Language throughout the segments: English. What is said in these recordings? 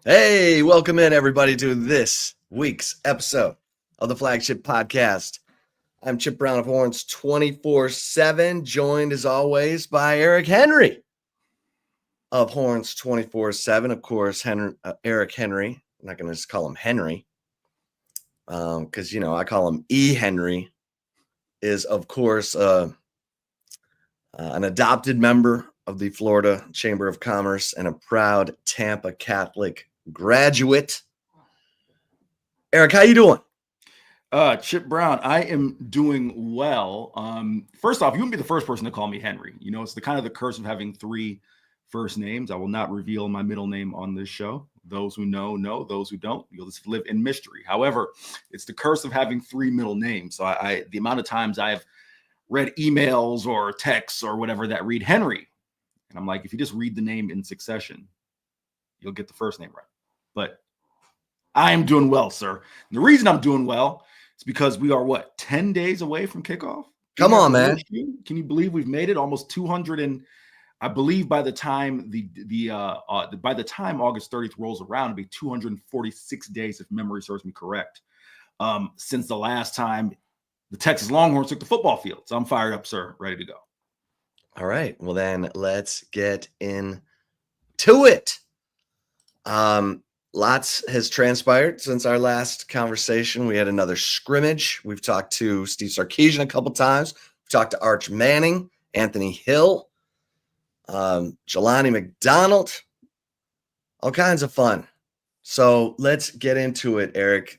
Hey, welcome in everybody to this week's episode of the Flagship Podcast. I'm Chip Brown of Horns247, joined as always by Eric Henry of Horns247. Of course, Eric Henry. I'm not going to just call him Henry because, I call him E. Henry, is, of course, an adopted member of the Florida Chamber of Commerce and a proud Tampa Catholic graduate. Eric, how you doing? Chip Brown, I am doing well. First off, you wouldn't be the first person to call me Henry. You know, it's the kind of the curse of having three first names. I will not reveal my middle name on this show. Those who know. Those who don't, you'll just live in mystery. However, it's the curse of having three middle names. So the amount of times I've read emails or texts or whatever that read Henry, and I'm like, if you just read the name in succession, you'll get the first name right. But I am doing well, sir. And the reason I'm doing well is because we are 10 days away from kickoff? Come on, man. Can you believe we've made it almost 200 and I believe by the time by the time August 30th rolls around, it'll be 246 days if memory serves me correct. Since the last time the Texas Longhorns took the football field. So I'm fired up, sir, ready to go. All right. Well, then let's get into it. Lots has transpired since our last conversation. We had another scrimmage. We've talked to Steve Sarkisian a couple times. We've talked to Arch Manning, Anthony Hill, Jelani McDonald, all kinds of fun. So let's get into it, Eric.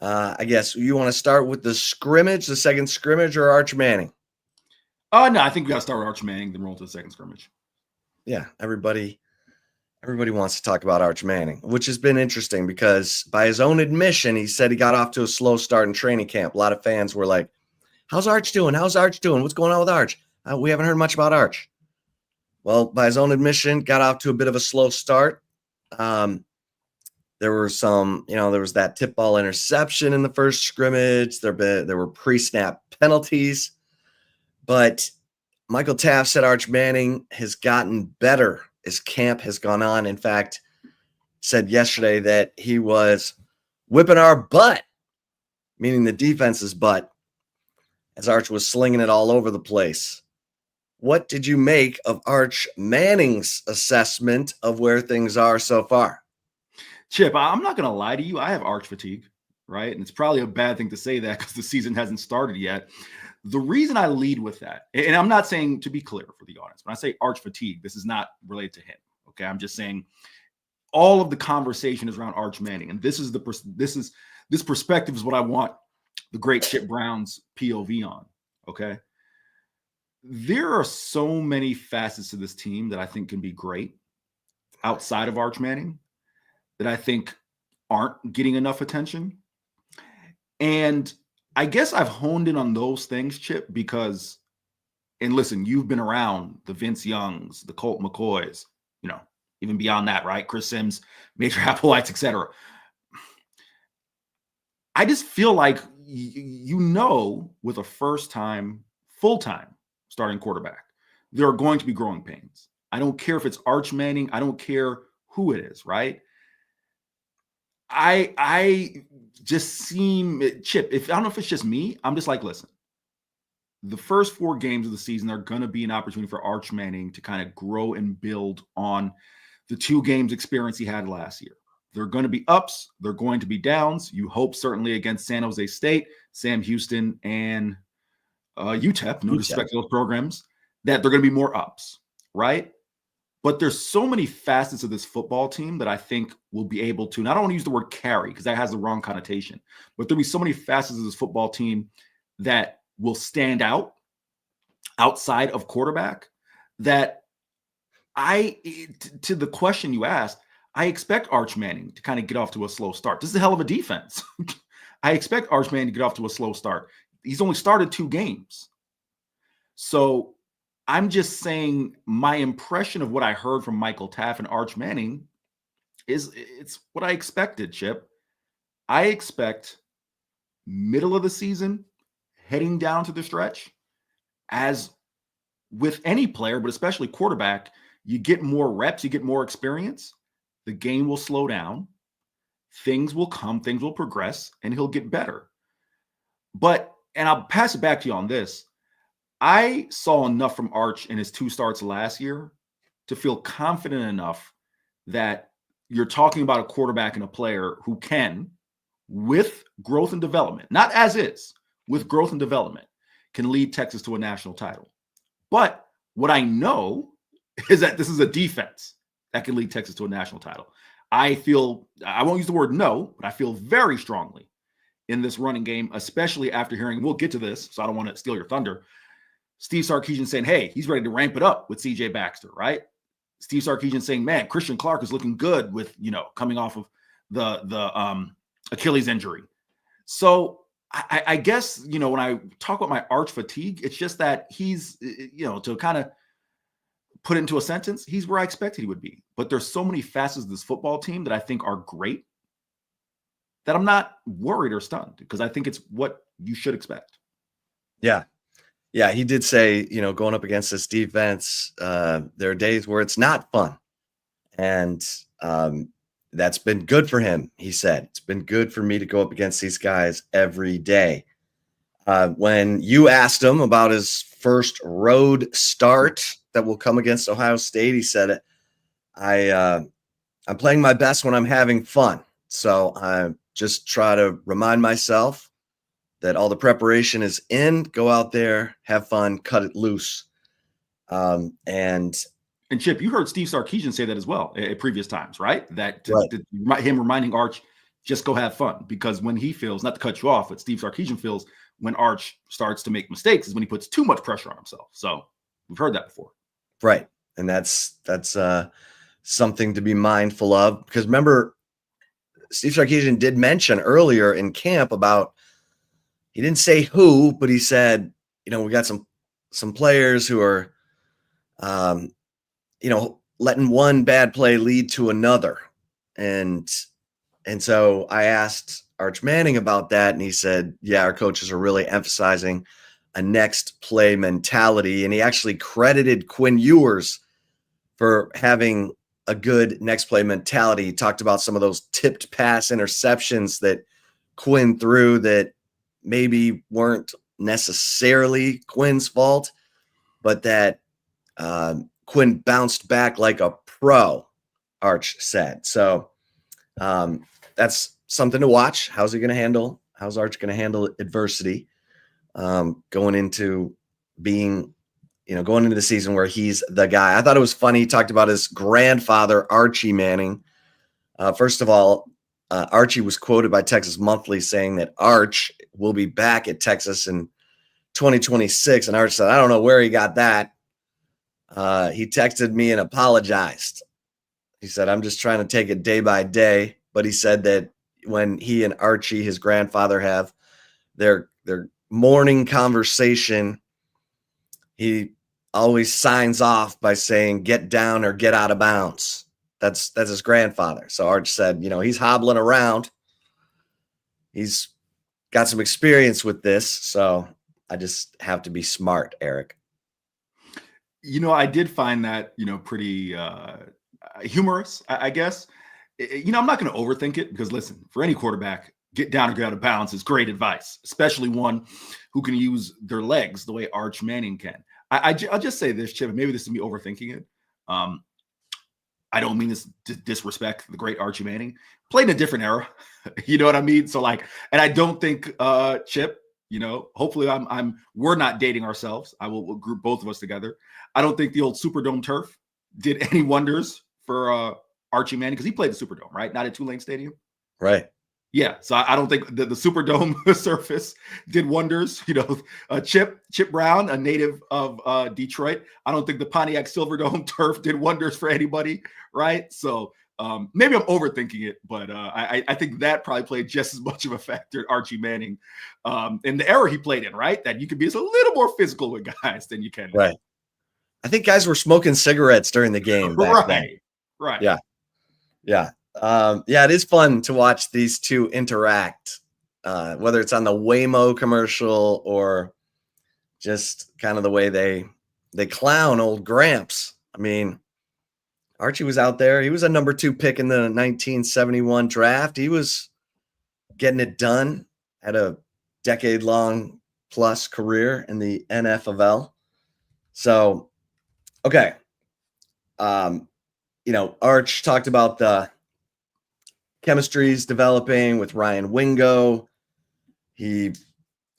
I guess you want to start with the scrimmage, the second scrimmage, or Arch Manning? No, I think we got to start with Arch Manning, then roll to the second scrimmage. Yeah, everybody wants to talk about Arch Manning, which has been interesting because by his own admission, he said he got off to a slow start in training camp. A lot of fans were like, how's Arch doing? What's going on with Arch? We haven't heard much about Arch. Well, by his own admission, got off to a bit of a slow start. There was that tip ball interception in the first scrimmage. There were pre-snap penalties. But Michael Taft said Arch Manning has gotten better as camp has gone on. In fact, said yesterday that he was whipping our butt, meaning the defense's butt, as Arch was slinging it all over the place. What did you make of Arch Manning's assessment of where things are so far? Chip, I'm not going to lie to you. I have Arch fatigue, right? And it's probably a bad thing to say that because the season hasn't started yet. The reason I lead with that, and I'm not saying, to be clear for the audience, when I say Arch fatigue, this is not related to him. Okay, I'm just saying all of the conversation is around Arch Manning, and this perspective is what I want the great Chip Brown's POV on. Okay, there are so many facets to this team that I think can be great outside of Arch Manning that I think aren't getting enough attention, and I guess I've honed in on those things, Chip, because, and listen, you've been around the Vince Youngs, the Colt McCoys, even beyond that, right? Chris Sims, Major Applewhites, etc. I just feel like, with a first-time, full-time starting quarterback, there are going to be growing pains. I don't care if it's Arch Manning. I don't care who it is, right? I just seem, Chip, I don't know if it's just me, I'm just like, listen, the first 4 games of the season are going to be an opportunity for Arch Manning to kind of grow and build on the 2 games experience he had last year. There are going to be ups, there are going to be downs. You hope certainly against San Jose State, Sam Houston, and UTEP, no disrespect to those programs, that they're going to be more ups, right? But there's so many facets of this football team that I think will be able to, and I don't want to use the word carry because that has the wrong connotation, but there'll be so many facets of this football team that will stand out outside of quarterback that to the question you asked, I expect Arch Manning to kind of get off to a slow start. This is a hell of a defense. I expect Arch Manning to get off to a slow start. He's only started 2 games. So I'm just saying my impression of what I heard from Michael Taft and Arch Manning it's what I expected, Chip. I expect middle of the season, heading down to the stretch, as with any player, but especially quarterback, you get more reps, you get more experience. the game will slow down, things will come, things will progress, and he'll get better. And I'll pass it back to you on this. I saw enough from Arch in his 2 starts last year to feel confident enough that you're talking about a quarterback and a player who can, with growth and development, not as is, with growth and development, can lead Texas to a national title. But what I know is that this is a defense that can lead Texas to a national title. I won't use the word no, but I feel very strongly in this running game, especially after hearing, we'll get to this, so I don't want to steal your thunder, Steve Sarkisian saying, hey, he's ready to ramp it up with CJ Baxter, right? Steve Sarkisian saying, man, Christian Clark is looking good with, coming off of the Achilles injury. So I guess, when I talk about my Arch fatigue, it's just that he's, to kind of put it into a sentence, he's where I expected he would be. But there's so many facets of this football team that I think are great that I'm not worried or stunned, because I think it's what you should expect. Yeah. Yeah, he did say, going up against this defense, there are days where it's not fun. And that's been good for him, he said. It's been good for me to go up against these guys every day. When you asked him about his first road start that will come against Ohio State, he said, I'm playing my best when I'm having fun. So I just try to remind myself that all the preparation is in, go out there, have fun, cut it loose. And Chip, you heard Steve Sarkisian say that as well at previous times, right? Him reminding Arch, just go have fun, because when he feels, not to cut you off, but Steve Sarkisian feels when Arch starts to make mistakes is when he puts too much pressure on himself. So we've heard that before. Right. And that's something to be mindful of, because remember, Steve Sarkisian did mention earlier in camp about, he didn't say who, but he said, we got some players who are, letting one bad play lead to another. And so I asked Arch Manning about that, and he said, yeah, our coaches are really emphasizing a next play mentality. And he actually credited Quinn Ewers for having a good next play mentality. He talked about some of those tipped pass interceptions that Quinn threw that maybe weren't necessarily Quinn's fault, but that Quinn bounced back like a pro, Arch said. So that's something to watch. How's Arch going to handle adversity going into the season where he's the guy? I thought it was funny. He talked about his grandfather, Archie Manning. First of all, Archie was quoted by Texas Monthly saying that Arch will be back at Texas in 2026. And Arch said, I don't know where he got that. He texted me and apologized. He said, I'm just trying to take it day by day. But he said that when he and Archie, his grandfather, have their morning conversation, he always signs off by saying, get down or get out of bounds. That's his grandfather. So Arch said, he's hobbling around. He's got some experience with this. So I just have to be smart, Eric. I did find that, pretty humorous, I guess. I'm not going to overthink it, because listen, for any quarterback, get down or get out of bounds is great advice, especially one who can use their legs the way Arch Manning can. I'll just say this, Chip, maybe this is me overthinking it. I don't mean this to disrespect the great Archie Manning. Played in a different era. You know what I mean? So and I don't think Chip, hopefully we're not dating ourselves. We'll group both of us together. I don't think the old Superdome turf did any wonders for Archie Manning, because he played the Superdome, right? Not at Tulane Stadium. Right. Yeah. So I don't think the Superdome surface did wonders. Chip Brown, a native of Detroit, I don't think the Pontiac Silverdome turf did wonders for anybody, right? So maybe I'm overthinking it, but I think that probably played just as much of a factor at Archie Manning in the era he played in, right? That you could be a little more physical with guys than you can now. Right. I think guys were smoking cigarettes during the game back then. Right. Yeah. Yeah. It is fun to watch these two interact, whether it's on the Waymo commercial or just kind of the way they clown old Gramps. I mean, Archie was out there. He was a number 2 pick in the 1971 draft. He was getting it done, had a decade-long plus career in the NFL. So, okay. Arch talked about the chemistries developing with Ryan Wingo. He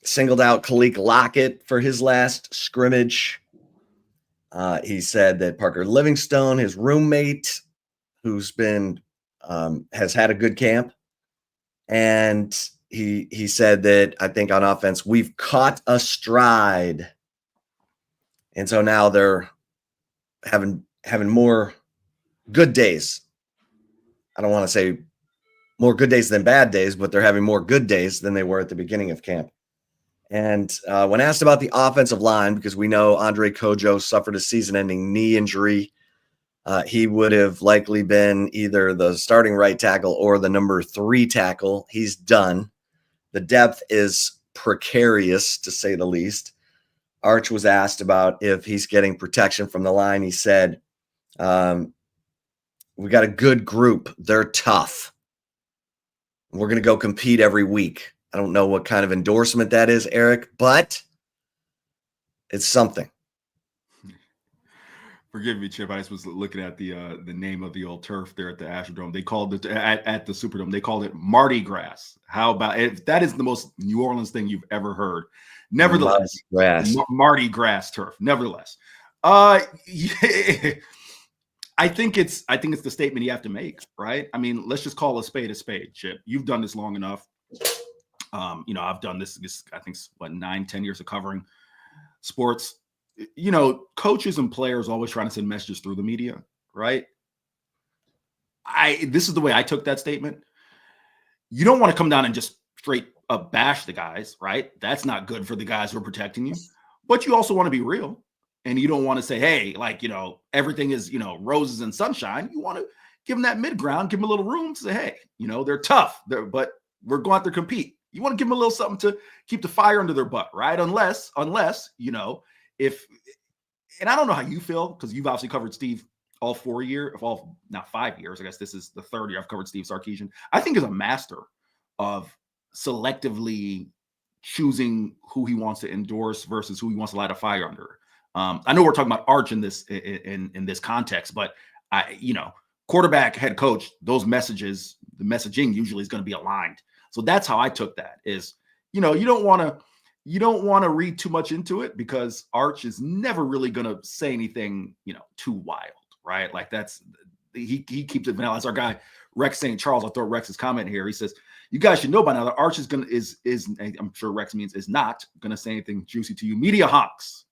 singled out Khalil Lockett for his last scrimmage. He said that Parker Livingstone, his roommate, who's been has had a good camp, and he said that I think on offense we've caught a stride, and so now they're having more good days. I don't want to say more good days than bad days, but they're having more good days than they were at the beginning of camp. And when asked about the offensive line, because we know Andre Kojo suffered a season-ending knee injury, he would have likely been either the starting right tackle or the number 3 tackle. He's done. The depth is precarious, to say the least. Arch was asked about if he's getting protection from the line. He said, we got a good group. They're tough. We're going to go compete every week. I don't know what kind of endorsement that is, Eric, but it's something. Forgive me, Chip. I just was looking at the name of the old turf there at the Astrodome. They called it at the Superdome. They called it Mardi Gras. How about if that is the most New Orleans thing you've ever heard? Nevertheless, Mardi Gras turf. Nevertheless, yeah, I think it's the statement you have to make, right? I mean, let's just call a spade, Chip. You've done this long enough. I've done this I think, 9-10 years of covering sports. Coaches and players always trying to send messages through the media, right? This is the way I took that statement. You don't want to come down and just straight up bash the guys, right? That's not good for the guys who are protecting you. But you also want to be real. And you don't want to say, hey, everything is, roses and sunshine. You want to give them that mid-ground, give them a little room to say, hey, they're tough, but we're going out there to compete. You want to give them a little something to keep the fire under their butt, right? Unless, if, and I don't know how you feel, because you've obviously covered Steve all 4 years, not 5 years. I guess this is the 3rd year I've covered Steve Sarkisian. I think is a master of selectively choosing who he wants to endorse versus who he wants to light a fire under. I know we're talking about Arch in this context, but quarterback, head coach, those messages, the messaging usually is going to be aligned. So that's how I took that is, you don't want to read too much into it, because Arch is never really going to say anything, too wild, right? Like he keeps it vanilla. That's our guy, Rex St. Charles. I'll throw Rex's comment here. He says, you guys should know by now that Arch is I'm sure Rex means is not going to say anything juicy to you. Media honks.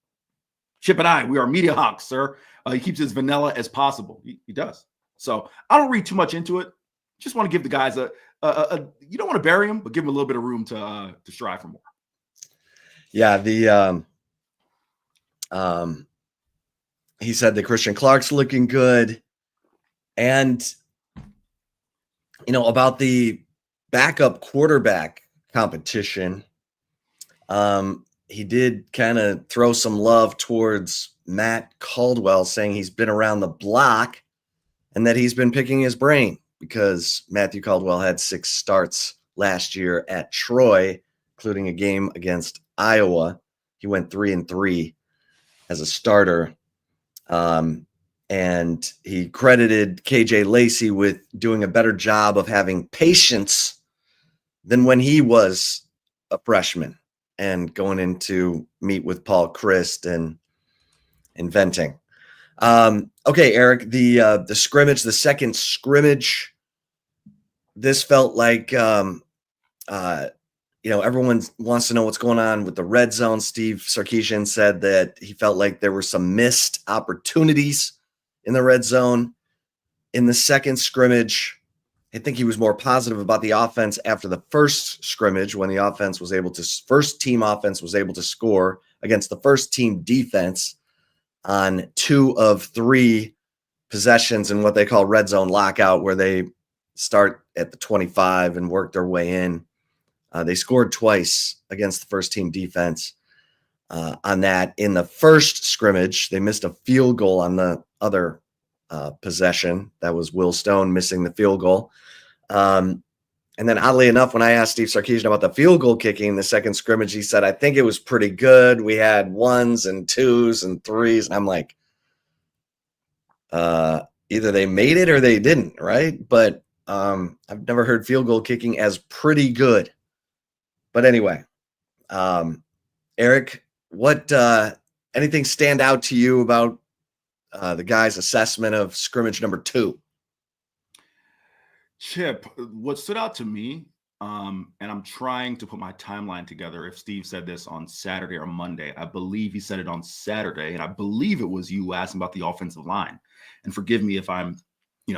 Chip and I, we are media honks, sir. He keeps it as vanilla as possible. He does. So I don't read too much into it. Just want to give the guys you don't want to bury them, but give them a little bit of room to strive for more. Yeah, he said that Christian Clark's looking good. And, about the backup quarterback competition, he did kind of throw some love towards Matt Caldwell, saying he's been around the block and that he's been picking his brain, because Matthew Caldwell had 6 starts last year at Troy, including a game against Iowa. He went 3-3 as a starter. And he credited KJ Lacey with doing a better job of having patience than when he was a freshman and going in to meet with Paul Christ and inventing. Okay, Eric, the scrimmage, the second scrimmage, this felt like, everyone wants to know what's going on with the red zone. Steve Sarkisian said that he felt like there were some missed opportunities in the red zone. In the second scrimmage, I think he was more positive about the offense after the first scrimmage, when the first team offense was able to score against the first team defense on 2 of 3 possessions in what they call red zone lockout, where they start at the 25 and work their way in. They scored twice against the first team defense on that. In the first scrimmage, they missed a field goal on the other possession. That was Will Stone missing the field goal. And then oddly enough, when I asked Steve Sarkisian about the field goal kicking, the second scrimmage, he said, I think it was pretty good. We had 1s and 2s and 3s. And I'm like, either they made it or they didn't, right? But I've never heard field goal kicking as pretty good. But anyway, Eric, what anything stand out to you about the guy's assessment of scrimmage number 2? Chip, what stood out to me, and I'm trying to put my timeline together. If Steve said this on Saturday or Monday, I believe he said it on Saturday, and I believe it was you asking about the offensive line. And forgive me if I'm,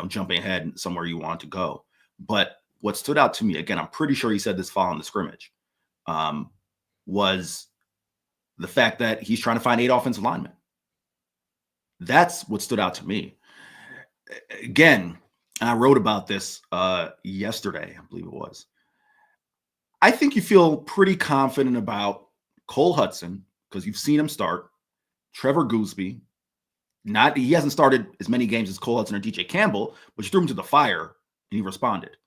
jumping ahead somewhere you want to go. But what stood out to me, again, I'm pretty sure he said this following the scrimmage, was the fact that he's trying to find 8 offensive linemen. That's what stood out to me. Again, and I wrote about this yesterday, I believe it was. I think you feel pretty confident about Cole Hudson because you've seen him start. Trevor Gooseby, he hasn't started as many games as Cole Hudson or DJ Campbell, but you threw him to the fire and he responded.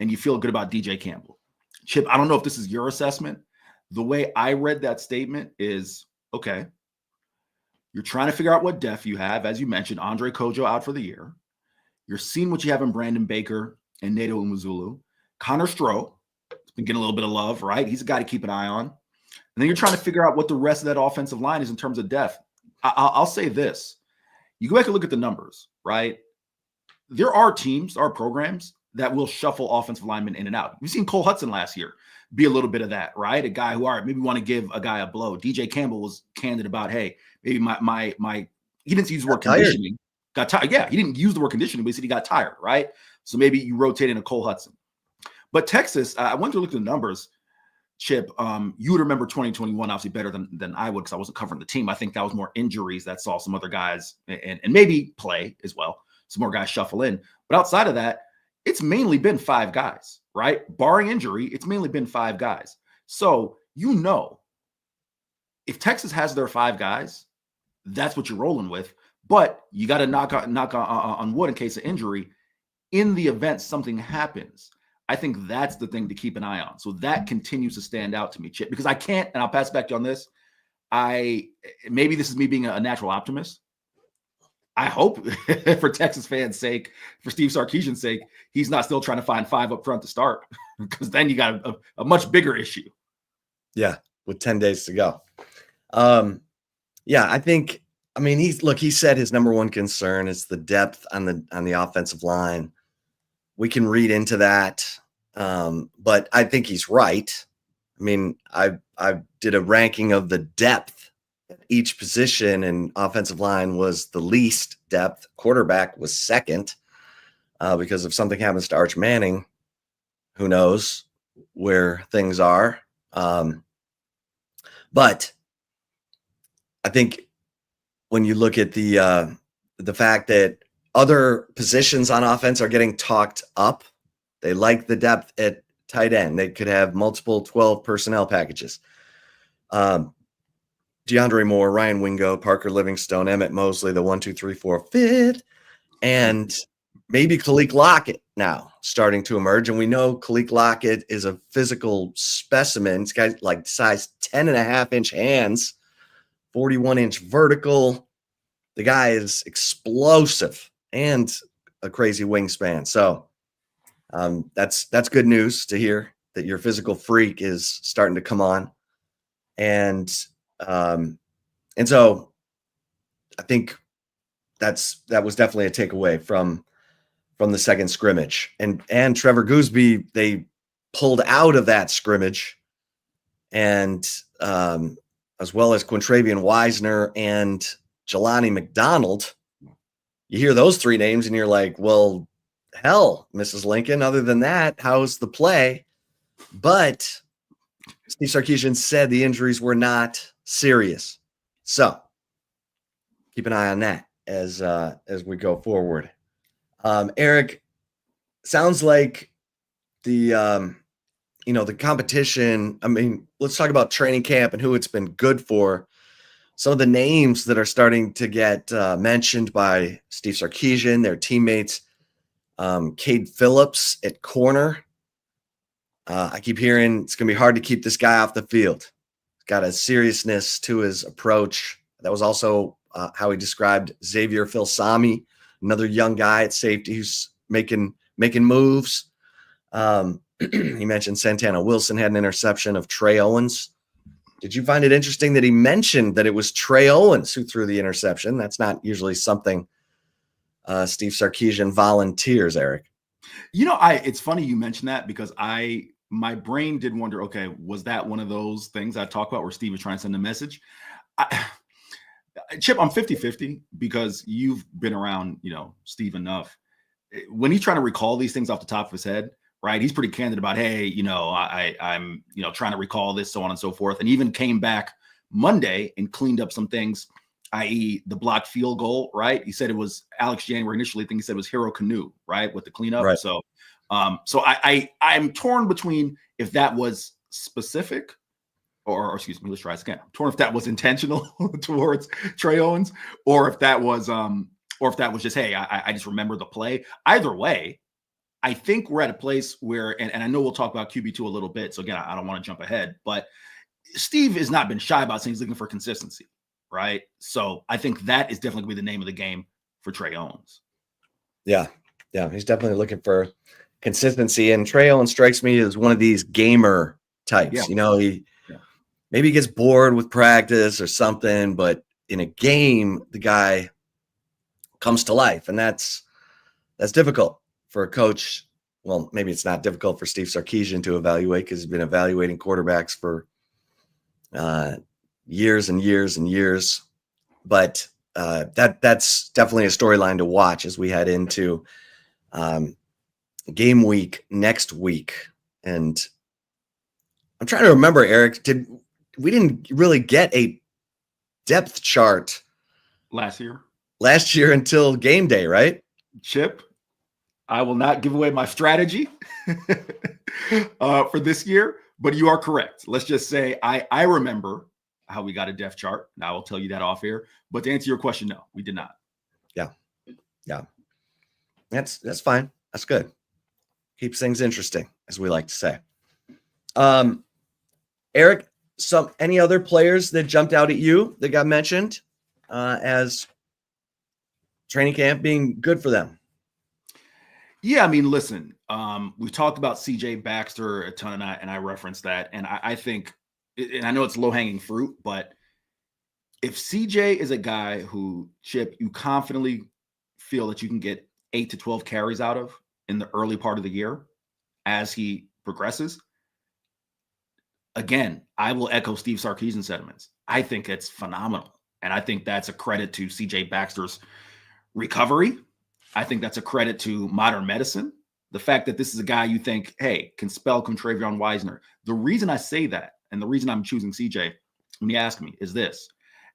And you feel good about DJ Campbell. Chip, I don't know if this is your assessment. The way I read that statement is, okay, you're trying to figure out what depth you have. As you mentioned, Andre Kojo out for the year. You're seeing what you have in Brandon Baker and Nato Umuzulu. Connor Stroh has been getting a little bit of love, right? He's a guy to keep an eye on. And then you're trying to figure out what the rest of that offensive line is in terms of depth. I'll say this. You go back and look at the numbers, right? There are teams, there are programs that will shuffle offensive linemen in and out. We've seen Cole Hudson last year be a little bit of that, right? A guy who, all right, maybe want to give a guy a blow. DJ Campbell was candid about, hey, maybe my he didn't use the word conditioning. Got tired. Yeah, he didn't use the word conditioning, but he said he got tired, right? So maybe you rotate in a Cole Hudson. But Texas, I went to look at the numbers, Chip. You would remember 2021 obviously better than I would because I wasn't covering the team. I think that was more injuries that saw some other guys and maybe play as well. Some more guys shuffle in. But outside of that, it's mainly been 5 guys, right? Barring injury, it's mainly been 5 guys. So if Texas has their 5 guys, that's what you're rolling with. But you got to knock on wood in case of injury. In the event something happens, I think that's the thing to keep an eye on. So that continues to stand out to me, Chip, because I can't, and I'll pass it back to you on this. Maybe this is me being a natural optimist. I hope for Texas fans' sake, for Steve Sarkisian's sake, he's not still trying to find 5 up front to start because then you got a much bigger issue. Yeah, with 10 days to go. I think, he said his number one concern is the depth on the offensive line. We can read into that, but I think he's right. I did a ranking of the depth at each position, and offensive line was the least depth. Quarterback was second, because if something happens to Arch Manning, who knows where things are. But I think when you look at the fact that other positions on offense are getting talked up, they like the depth at tight end. They could have multiple 12 personnel packages. DeAndre Moore, Ryan Wingo, Parker Livingstone, Emmett Mosley, the 1, 2, 3, 4, 5th, and maybe Khalil Lockett now starting to emerge. And we know Khalil Lockett is a physical specimen. He's got like size 10.5-inch hands, 41-inch vertical. The guy is explosive and a crazy wingspan. So that's good news to hear that your physical freak is starting to come on. And so I think that was definitely a takeaway from the second scrimmage. And Trevor Gooseby, they pulled out of that scrimmage, and as well as Quintravian Wisner and Jelani McDonald. You hear those 3 names and you're like, well, hell, Mrs. Lincoln, other than that, how's the play? But Steve Sarkisian said the injuries were not serious. So keep an eye on that as we go forward. Eric, sounds like the competition. Let's talk about training camp and who it's been good for. some of the names that are starting to get mentioned by Steve Sarkisian, their teammates. Cade Phillips at corner. I keep hearing it's going to be hard to keep this guy off the field. He's got a seriousness to his approach. That was also how he described Xavier Filsami, another young guy at safety who's making moves. He mentioned Santana Wilson had an interception of Trey Owens. Did you find it interesting that he mentioned that it was Trey Owens who threw the interception? That's not usually something Steve Sarkisian volunteers, Eric. It's funny you mentioned that because my brain did wonder, okay, was that one of those things I talk about where Steve was trying to send a message? Chip, I'm 50-50 because you've been around, Steve enough. When he's trying to recall these things off the top of his head, right? He's pretty candid about, hey, I'm trying to recall this, so on and so forth. And even came back Monday and cleaned up some things, i.e. the blocked field goal, right? He said it was Alex January initially. I think he said it was Hero Canoe, right? With the cleanup. Right. So I'm torn between if that was specific or excuse me, let's try this again. I'm torn if that was intentional towards Trey Owens or if that was just, hey, I just remember the play. Either way, I think we're at a place where, and I know we'll talk about QB2 a little bit. So again, I don't want to jump ahead, but Steve has not been shy about saying he's looking for consistency, right? So I think that is definitely going to be the name of the game for Trey Owens. Yeah, he's definitely looking for consistency. And Trey Owens strikes me as one of these gamer types. Yeah. Maybe he gets bored with practice or something, but in a game, the guy comes to life, and that's difficult for a coach. Well, maybe it's not difficult for Steve Sarkisian to evaluate because he's been evaluating quarterbacks for years and years and years. But that's definitely a storyline to watch as we head into game week next week. And I'm trying to remember, Eric, we didn't really get a depth chart last year until game day, right? Chip, I will not give away my strategy for this year, but you are correct. Let's just say I remember how we got a depth chart. Now I will tell you that off air. But to answer your question, no, we did not. Yeah. That's fine. That's good. Keeps things interesting, as we like to say. Eric, any other players that jumped out at you that got mentioned as training camp being good for them? Yeah, I mean, listen, we've talked about CJ Baxter a ton, and I referenced that. And I think, and I know it's low-hanging fruit, but if CJ is a guy who, Chip, you confidently feel that you can get 8 to 12 carries out of in the early part of the year as he progresses, again, I will echo Steve Sarkisian's sentiments. I think it's phenomenal. And I think that's a credit to CJ Baxter's recovery. I think that's a credit to modern medicine. The fact that this is a guy you think, hey, can spell Contravion Wisner. The reason I say that, and the reason I'm choosing CJ, when you ask me, is this.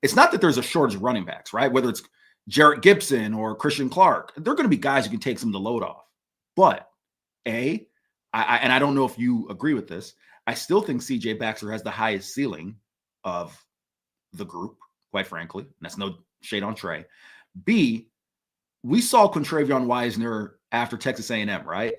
It's not that there's a shortage of running backs, right? Whether it's Jarrett Gibson or Christian Clark, they're going to be guys who can take some of the load off. But and I don't know if you agree with this, I still think CJ Baxter has the highest ceiling of the group, quite frankly. And that's no shade on Trey. B, we saw Contravion Wisner after Texas A&M, right?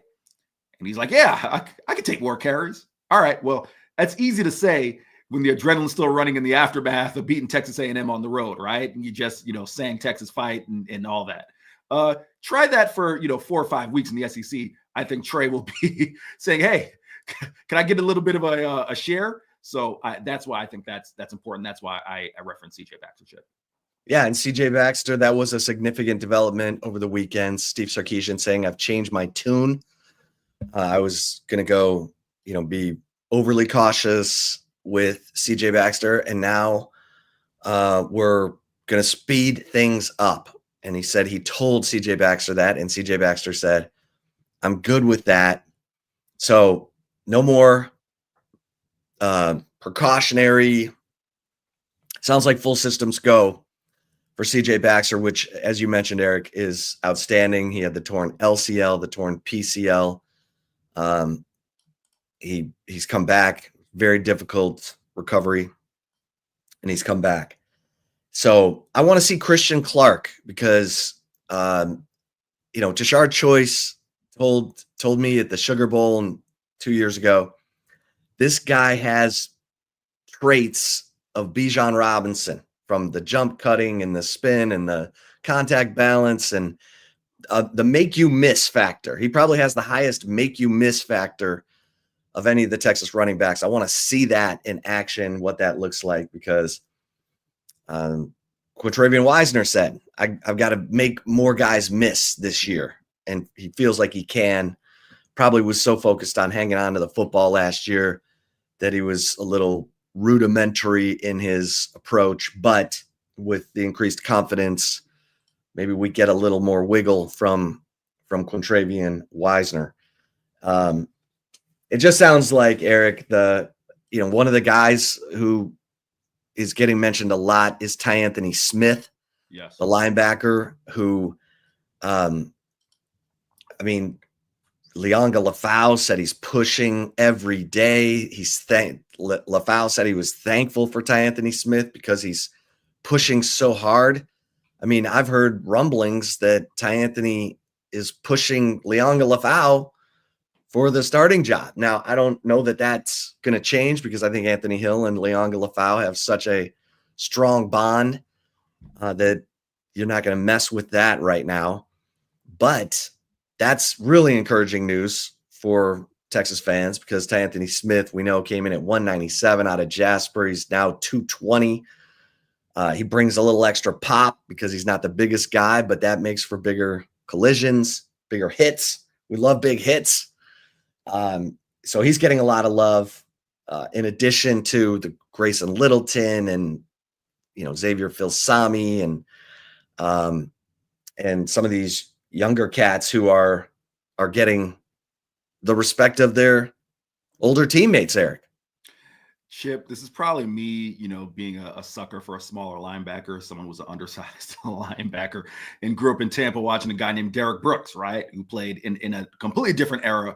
And he's like, yeah, I could take more carries. All right, well, that's easy to say when the adrenaline's still running in the aftermath of beating Texas A&M on the road, right? And you just, sang Texas fight and all that. Try that for, 4 or 5 weeks in the SEC. I think Trey will be saying, hey, can I get a little bit of a share? So that's why I think that's important. That's why I reference CJ Baxter. Chip. Yeah, and CJ Baxter, that was a significant development over the weekend. Steve Sarkisian saying, I've changed my tune. I was going to go, be overly cautious with CJ Baxter, and now we're going to speed things up. And he said he told CJ Baxter that, and CJ Baxter said, I'm good with that. So no more precautionary. Sounds like full systems go for CJ Baxter, which, as you mentioned, Eric, is outstanding. He had the torn LCL, the torn PCL. He's come back, very difficult recovery, and he's come back. So I want to see Christian Clark because, Tashard Choice told me at the Sugar Bowl 2 years ago, this guy has traits of Bijan Robinson from the jump cutting and the spin and the contact balance and the make you miss factor. He probably has the highest make you miss factor of any of the Texas running backs. I want to see that in action, what that looks like, because Quintravian Wisner said, I've got to make more guys miss this year. And he feels like he can. Probably was so focused on hanging on to the football last year that he was a little rudimentary in his approach. But with the increased confidence, maybe we get a little more wiggle from Quintravian Wisner. It just sounds like, Eric, one of the guys who is getting mentioned a lot is Ty Anthony Smith, yes, the linebacker who, Leonga Lafau said he's pushing every day. Lafau said he was thankful for Ty Anthony Smith because he's pushing so hard. I mean, I've heard rumblings that Ty Anthony is pushing Leonga Lafau for the starting job. Now, I don't know that that's going to change because I think Anthony Hill and Leonga Lafau have such a strong bond that you're not going to mess with that right now. But that's really encouraging news for Texas fans because Ty Anthony Smith, we know, came in at 197 out of Jasper. He's now 220. He brings a little extra pop because he's not the biggest guy, but that makes for bigger collisions, bigger hits. We love big hits. So he's getting a lot of love in addition to the Grayson Littleton and, Xavier Filsami and some of these younger cats who are getting the respect of their older teammates, Eric. Chip, this is probably me, being a sucker for a smaller linebacker, someone who was an undersized linebacker and grew up in Tampa watching a guy named Derek Brooks, right? Who played in a completely different era,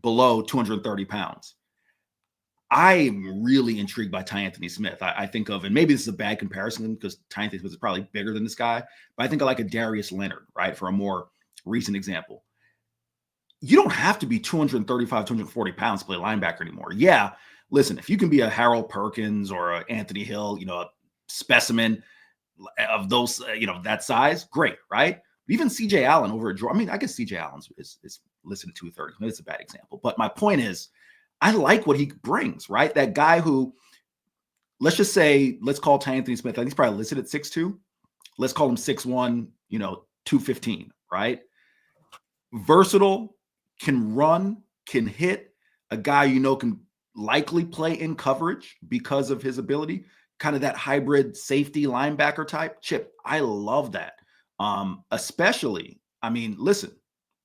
below 230 pounds. I'm really intrigued by Ty Anthony Smith. I think of, and maybe this is a bad comparison because Ty Anthony Smith is probably bigger than this guy, but I think of like a Darius Leonard, right? For a more recent example. You don't have to be 235, 240 pounds to play linebacker anymore. Yeah, listen, if you can be a Harold Perkins or a Anthony Hill, a specimen of those, that size, great, right? But even CJ Allen over at Georgia, I guess CJ Allen is listed at 230. Maybe it's a bad example. But my point is, I like what he brings, right? That guy who, let's call Ty Anthony Smith, I think he's probably listed at 6'2". Let's call him 6'1", 215, right? Versatile, can run, can hit, a guy can likely play in coverage because of his ability, kind of that hybrid safety linebacker type. Chip, I love that. Especially, listen,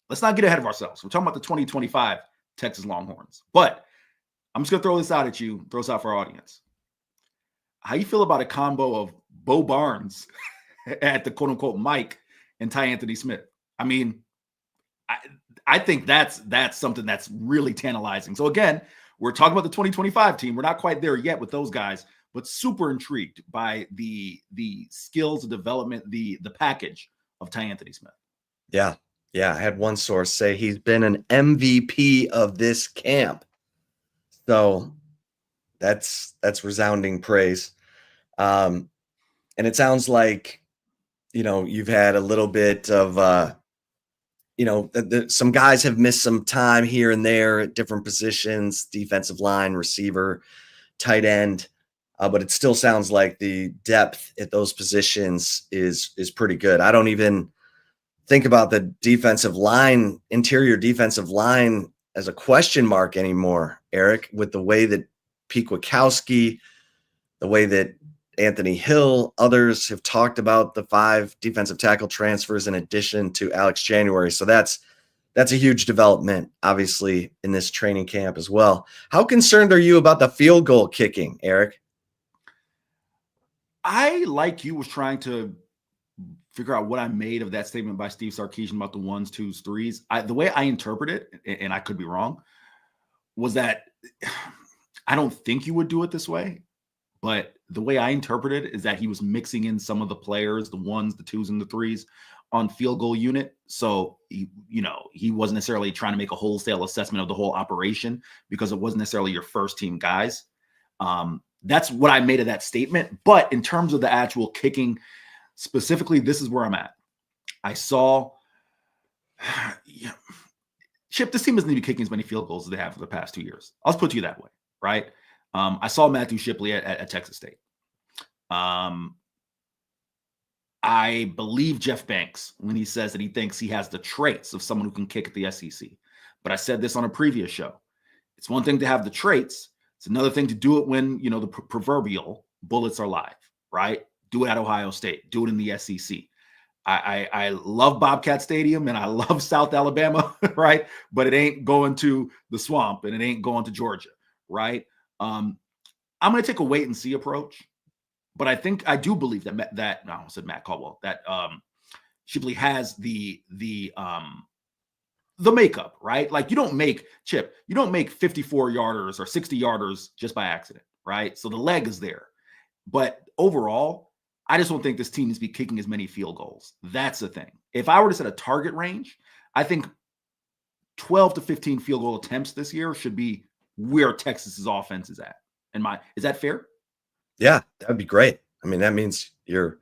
let's not get ahead of ourselves. We're talking about the 2025 Texas Longhorns. But I'm just going to throw this out at you, throw this out for our audience. How you feel about a combo of Bo Barnes at the quote-unquote mic and Ty Anthony Smith? I think that's something that's really tantalizing. So again, we're talking about the 2025 team. We're not quite there yet with those guys, but super intrigued by the skills, the development, the package of Ty Anthony Smith. Yeah. I had one source say he's been an MVP of this camp. So that's resounding praise. And it sounds like, you've had a little bit of, some guys have missed some time here and there at different positions, defensive line, receiver, tight end. But it still sounds like the depth at those positions is pretty good. I don't even think about the interior defensive line as a question mark anymore, Eric, with the way that Pete Kwiatkowski, the way that Anthony Hill, others have talked about the 5 defensive tackle transfers in addition to Alex January. So that's a huge development, obviously, in this training camp as well. How concerned are you about the field goal kicking, Eric? I, like you, was trying to figure out what I made of that statement by Steve Sarkisian about the 1s, 2s, 3s. The way I interpret it, and I could be wrong, was that I don't think you would do it this way. But the way I interpret it is that he was mixing in some of the players, the ones, the twos, and the threes on field goal unit. So, he wasn't necessarily trying to make a wholesale assessment of the whole operation because it wasn't necessarily your first team guys. That's what I made of that statement. But in terms of the actual kicking, specifically, this is where I'm at. I saw, Chip, this team doesn't need to be kicking as many field goals as they have for the past 2 years. I'll just put it to you that way, right? I saw Matthew Shipley at Texas State. I believe Jeff Banks when he says that he thinks he has the traits of someone who can kick at the SEC. But I said this on a previous show. It's one thing to have the traits. It's another thing to do it when, the proverbial bullets are live, right? Do it at Ohio State. Do it in the SEC. I love Bobcat Stadium and I love South Alabama, right? But it ain't going to the swamp and it ain't going to Georgia, right? I'm going to take a wait and see approach. But I do believe that I almost said Matt Caldwell, that Shipley has the makeup, right? Like you don't make 54-yarders or 60-yarders just by accident, right? So the leg is there. But overall, I just don't think this team needs to be kicking as many field goals. That's the thing. If I were to set a target range, I think 12 to 15 field goal attempts this year should be where Texas's offense is at. Is that fair? Yeah, that would be great. I mean, that means you're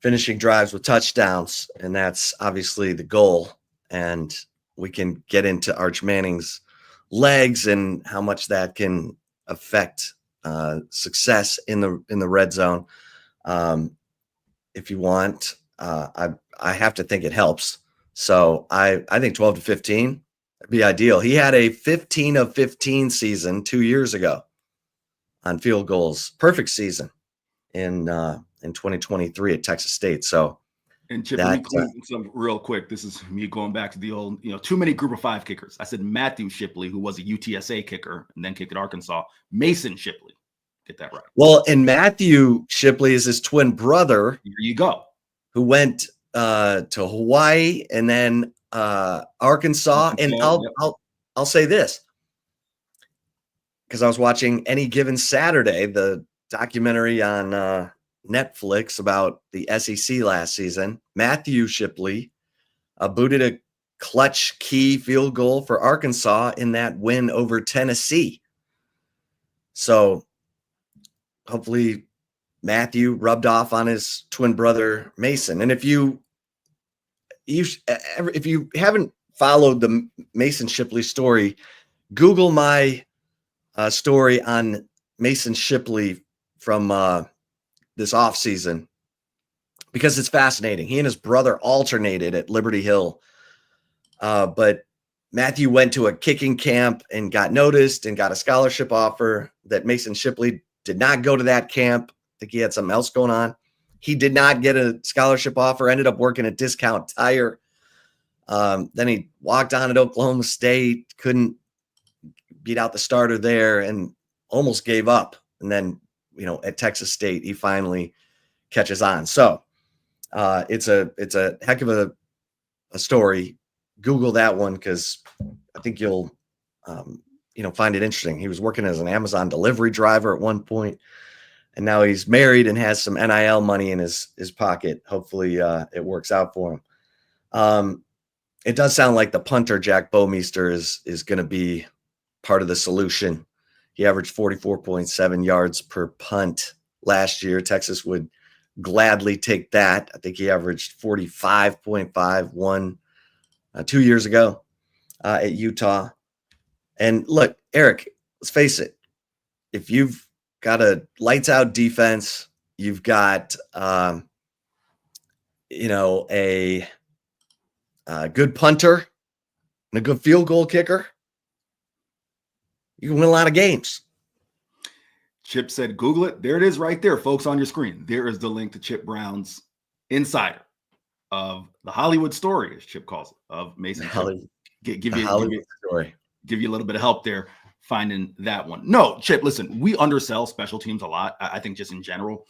finishing drives with touchdowns, and that's obviously the goal. And we can get into Arch Manning's legs and how much that can affect success in the red zone. If you want, I have to think it helps. So I think 12 to 15 would be ideal. He had a 15 of 15 season 2 years ago on field goals. Perfect season in 2023 at Texas State. So, and Chip, some real quick. This is me going back to the old, too many group of five kickers. I said Matthew Shipley, who was a UTSA kicker and then kicked at Arkansas. Mason Shipley. Get that right. Well, and Matthew Shipley is his twin brother. Here you go. Who went to Hawaii and then Arkansas. And I'll say this, because I was watching Any Given Saturday, the documentary on Netflix about the SEC last season. Matthew Shipley booted a clutch key field goal for Arkansas in that win over Tennessee. So hopefully Matthew rubbed off on his twin brother Mason. And if you haven't followed the Mason Shipley story, Google my story on Mason Shipley from this offseason, because it's fascinating. He and his brother alternated at Liberty Hill. But Matthew went to a kicking camp and got noticed and got a scholarship offer that Mason Shipley did not go to that camp. I think he had something else going on. He did not get a scholarship offer, ended up working at Discount Tire. Then he walked on at Oklahoma State, couldn't beat out the starter there and almost gave up. And then, at Texas State, he finally catches on. So it's a heck of a story. Google that one, because I think you'll, find it interesting. He was working as an Amazon delivery driver at one point, and now he's married and has some NIL money in his pocket. Hopefully it works out for him. It does sound like the punter, Jack Bomeister, is going to be part of the solution. He averaged 44.7 yards per punt last year. Texas would gladly take that. I think he averaged 45.51 2 years ago at Utah. And look, Eric, let's face it. If you've got a lights out defense, you've got, a good punter and a good field goal kicker, you can win a lot of games. Chip said, Google it. There it is right there, folks, on your screen. There is the link to Chip Brown's insider of the Hollywood story, as Chip calls it, of Mason. Give you a little bit of help there finding that one. No, Chip, listen, we undersell special teams a lot. I think just in general.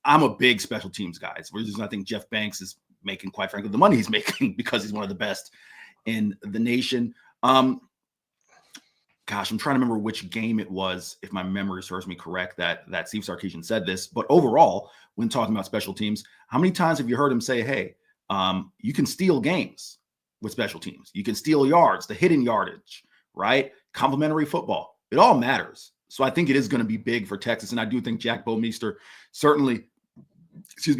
I'm a big special teams guy. I think Jeff Banks is making, quite frankly, the money he's making because he's one of the best in the nation. gosh, I'm trying to remember which game it was, if my memory serves me correct, that Steve Sarkisian said this. But overall, when talking about special teams, how many times have you heard him say, hey, you can steal games with special teams. You can steal yards, the hidden yardage, right? Complementary football. It all matters. So I think it is going to be big for Texas. And I do think Jack Bomeister certainly,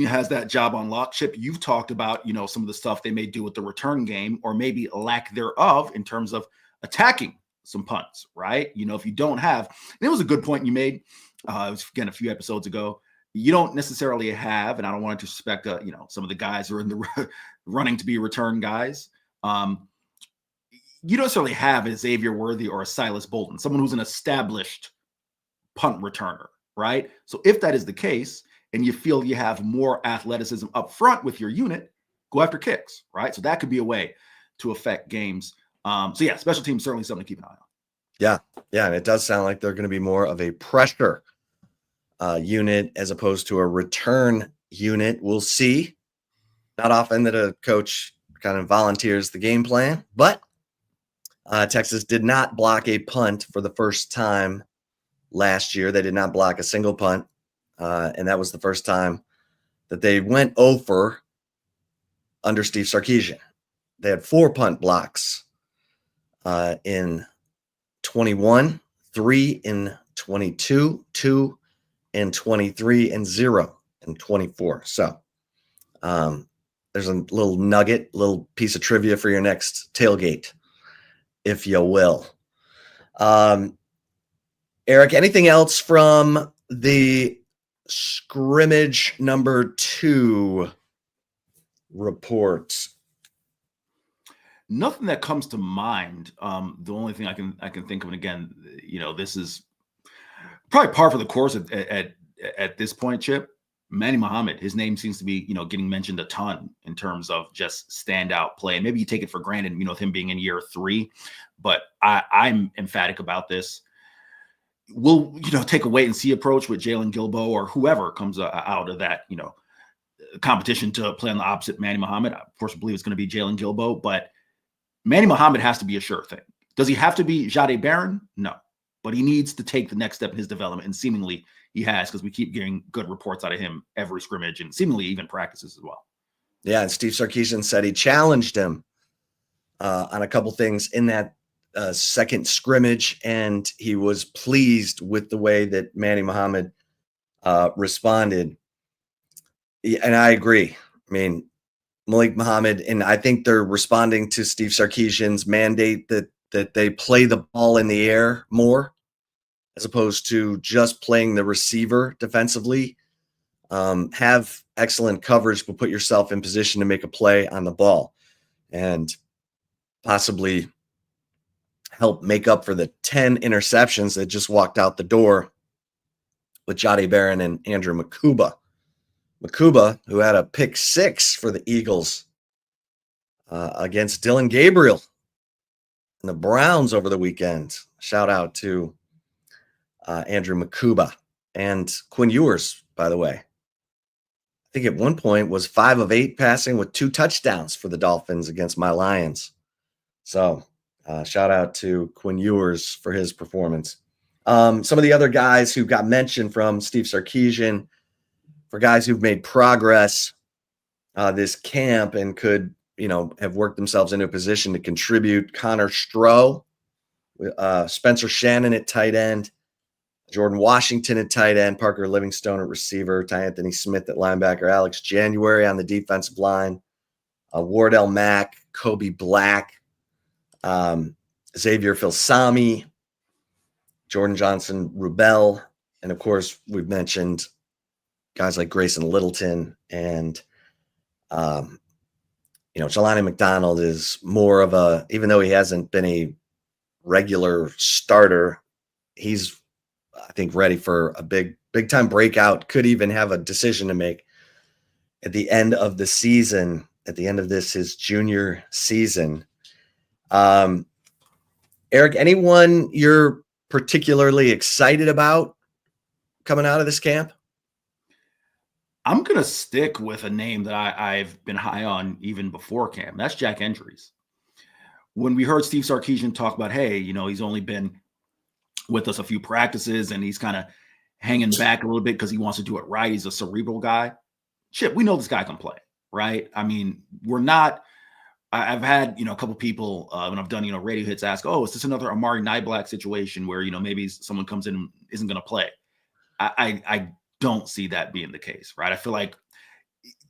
has that job on lock. Chip, you've talked about, some of the stuff they may do with the return game, or maybe lack thereof in terms of attacking some punts, right? If you don't have, and it was a good point you made, it was, again, a few episodes ago, you don't necessarily have, and I don't want to disrespect, some of the guys who are in the running to be return guys. You don't necessarily have a Xavier Worthy or a Silas Bolden, someone who's an established punt returner, right? So if that is the case, and you feel you have more athleticism up front with your unit, go after kicks, right? So that could be a way to affect games. Special teams certainly something to keep an eye on. Yeah, and it does sound like they're going to be more of a pressure unit as opposed to a return unit. We'll see. Not often that a coach kind of volunteers the game plan, but Texas did not block a punt for the first time last year. They did not block a single punt, and that was the first time that they went over under Steve Sarkisian. They had 4 punt blocks in 21, 3 in 22, 2 in 23, and 0 in 24. So there's a little nugget, little piece of trivia for your next tailgate, if you will. Eric, anything else from the scrimmage number 2 report? Nothing that comes to mind. The only thing I can think of, and again, this is probably par for the course at this point, Chip. Manny Muhammad, his name seems to be, getting mentioned a ton in terms of just standout play. And maybe you take it for granted, with him being in year 3, but I'm emphatic about this. We'll, take a wait and see approach with Jalen Gilbo or whoever comes out of that, competition to play on the opposite Manny Muhammad. I, of course, believe it's going to be Jalen Gilbo, but Manny Muhammad has to be a sure thing. Does he have to be Jahdae Barron? No, but he needs to take the next step in his development, and seemingly he has, because we keep getting good reports out of him every scrimmage and seemingly even practices as well. Yeah, and Steve Sarkisian said he challenged him on a couple things in that second scrimmage, and he was pleased with the way that Manny Muhammad responded. And I agree. I mean, Malik Muhammad, and I think they're responding to Steve Sarkisian's mandate that they play the ball in the air more, as opposed to just playing the receiver defensively. Have excellent coverage, but put yourself in position to make a play on the ball and possibly help make up for the 10 interceptions that just walked out the door with Jahdae Barron and Andrew Makuba. Makuba, who had a pick 6 for the Eagles against Dylan Gabriel and the Browns over the weekend. Shout out to Andrew Makuba and Quinn Ewers, by the way. I think at one point was 5 of 8 passing with 2 touchdowns for the Dolphins against my Lions. So shout out to Quinn Ewers for his performance. Some of the other guys who got mentioned from Steve Sarkisian, for guys who've made progress this camp and could, have worked themselves into a position to contribute: Connor Stroh, Spencer Shannon at tight end, Jordan Washington at tight end, Parker Livingstone at receiver, Ty Anthony Smith at linebacker, Alex January on the defensive line, Wardell Mack, Kobe Black, Xavier Filsami, Jordan Johnson Rubel, and of course we've mentioned guys like Grayson Littleton and, Jelani McDonald is more of a, even though he hasn't been a regular starter, he's, I think, ready for a big time breakout, could even have a decision to make at the end of the season, at the end of his junior season. Eric, anyone you're particularly excited about coming out of this camp? I'm going to stick with a name that I've been high on even before camp. That's Jack Endries. When we heard Steve Sarkisian talk about, hey, he's only been with us a few practices, and he's kind of hanging back a little bit because he wants to do it right. He's a cerebral guy. Chip, we know this guy can play, right? I mean, we're not. I've had, a couple people when I've done, radio hits ask, oh, is this another Amari Niblack situation where, maybe someone comes in and isn't going to play? I don't see that being the case, right? I feel like,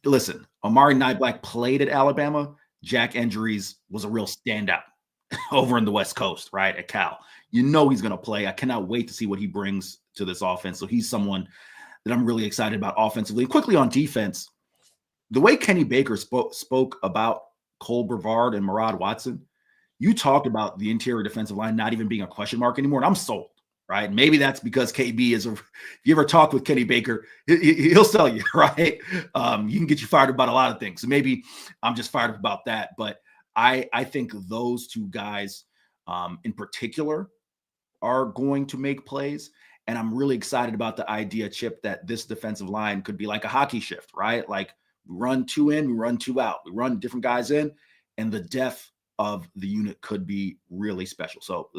listen, Amari Niblack played at Alabama. Jack Injuries was a real standout over in the West Coast, right, at Cal. He's going to play. I cannot wait to see what he brings to this offense. So he's someone that I'm really excited about offensively. And quickly on defense, the way Kenny Baker spoke about Cole Brevard and Murad Watson, you talked about the interior defensive line not even being a question mark anymore, and I'm sold, right? Maybe that's because KB if you ever talk with Kenny Baker, he'll sell you, right? He can get you fired about a lot of things. So maybe I'm just fired up about that. But I think those two guys in particular are going to make plays. And I'm really excited about the idea, Chip, that this defensive line could be like a hockey shift, right? Like, we run two in, we run two out. We run different guys in, and the depth of the unit could be really special. So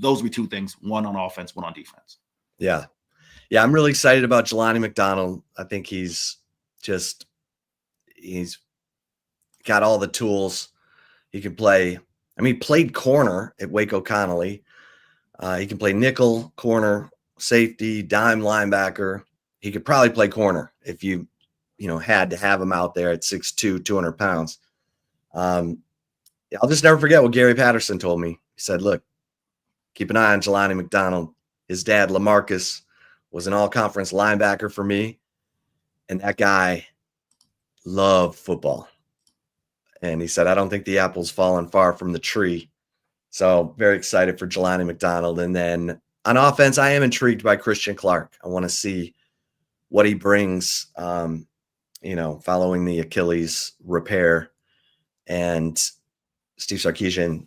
those would be two things, one on offense, one on defense. Yeah. Yeah, I'm really excited about Jelani McDonald. I think he's got all the tools. He can play. I mean, he played corner at Waco Connolly. He can play nickel, corner, safety, dime linebacker. He could probably play corner if you had to have him out there at 6'2", 200 pounds. I'll just never forget what Gary Patterson told me. He said, look, keep an eye on Jelani McDonald. His dad, LaMarcus, was an all-conference linebacker for me, and that guy loved football. And he said, I don't think the apple's fallen far from the tree. So very excited for Jelani McDonald. And then on offense, I am intrigued by Christian Clark. I want to see what he brings, following the Achilles repair. And Steve Sarkisian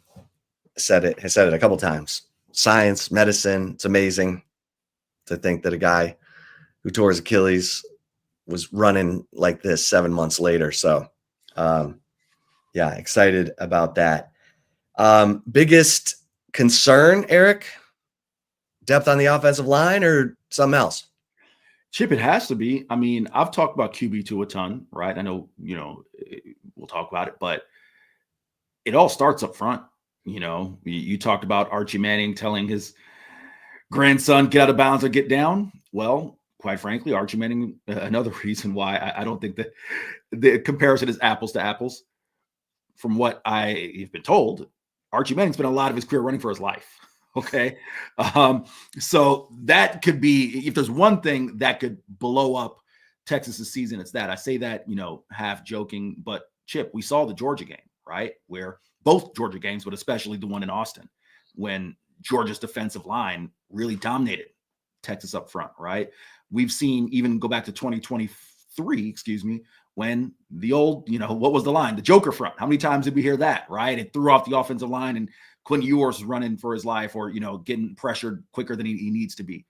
has said it a couple times. Science, medicine, it's amazing to think that a guy who tore his Achilles was running like this 7 months later. So, excited about that. Biggest concern, Eric? Depth on the offensive line or something else? Chip, it has to be. I mean, I've talked about QB2 a ton, right? I know, we'll talk about it, but it all starts up front. You talked about Archie Manning telling his grandson, get out of bounds or get down. Well, quite frankly, Archie Manning, another reason why I don't think that the comparison is apples to apples. From what I have been told, Archie Manning spent a lot of his career running for his life. Okay. So that could be, if there's one thing that could blow up Texas's season, it's that. I say that, half joking, but Chip, we saw the Georgia game, right? Where both Georgia games, but especially the one in Austin, when Georgia's defensive line really dominated Texas up front, right? We've seen, even go back to 2023, when the old, what was the line? The Joker front. How many times did we hear that, right? It threw off the offensive line, and Quinn Ewers was running for his life, or, getting pressured quicker than he needs to be.